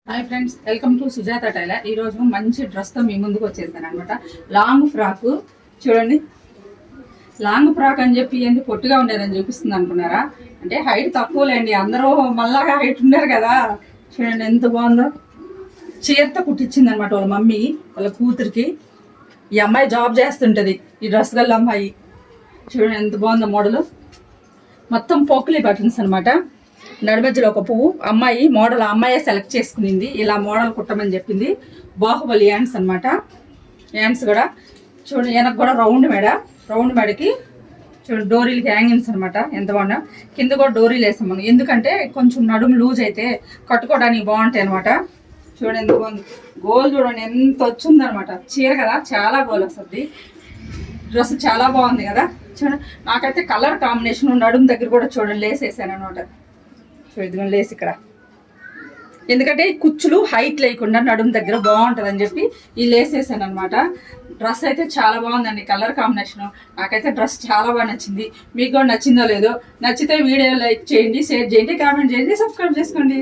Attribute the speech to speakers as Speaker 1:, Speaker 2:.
Speaker 1: Hi friends, welcome to Sujatha tailor. ఈరోజు మంచి డ్రెస్తో మీ ముందుకు వచ్చేసాను అనమాట. లాంగ్ ఫ్రాక్ చూడండి. లాంగ్ ఫ్రాక్ అని చెప్పి ఏంటి పొట్టిగా ఉండేదని చూపిస్తుంది అనుకున్నారా? అంటే హైట్ తక్కువలేండి, అందరూ మళ్ళాగా హైట్ ఉన్నారు కదా. చూడండి ఎంత బాగుందో. చీరతో కుట్టించింది అనమాట వాళ్ళ మమ్మీ వాళ్ళ కూతురికి. ఈ అమ్మాయి జాబ్ చేస్తుంటుంది, ఈ డ్రెస్ గల్ల అమ్మాయి. చూడండి ఎంత బాగుందో మోడలు. మొత్తం పోక్లీ బటన్స్ అనమాట. నడిమధ్యలో ఒక పువ్వు. అమ్మాయి మోడల్ అమ్మాయే సెలెక్ట్ చేసుకునింది, ఇలా మోడల్ కుట్టమని చెప్పింది. బాహుబలి యాండ్స్ అనమాట. యాండ్స్ కూడా చూడండి, వెనక్కి కూడా రౌండ్ మెడకి చూడండి డోరీలకి హ్యాంగింగ్స్ అనమాట. ఎంత బాగున్నా. కింద కూడా డోరీలు వేసాం మనం, ఎందుకంటే కొంచెం నడుము లూజ్ అయితే కట్టుకోవడానికి బాగుంటాయి అనమాట. చూడండి ఎంత బాగుంది. గోల్ చూడండి ఎంత వచ్చిందనమాట. చీర కదా, చాలా గోల్ వస్తుంది. డ్రెస్ చాలా బాగుంది కదా. చూడండి నాకైతే కలర్ కాంబినేషన్ నడుము దగ్గర కూడా చూడండి లేస్ వేసాను అనమాట. ఇదిగోండి లేస్ ఇక్కడ, ఎందుకంటే కుచ్చులు హైట్ లేకుండా నడుము దగ్గర బాగుంటుంది అని చెప్పి ఈ లేస్ వేసాను అనమాట. డ్రెస్ అయితే చాలా బాగుందండి, కలర్ కాంబినేషన్. నాకైతే డ్రెస్ చాలా బాగా నచ్చింది. మీకు కూడా నచ్చిందో లేదో. నచ్చితే వీడియో లైక్ చేయండి, షేర్ చేయండి, కామెంట్ చేయండి, సబ్స్క్రైబ్ చేసుకోండి.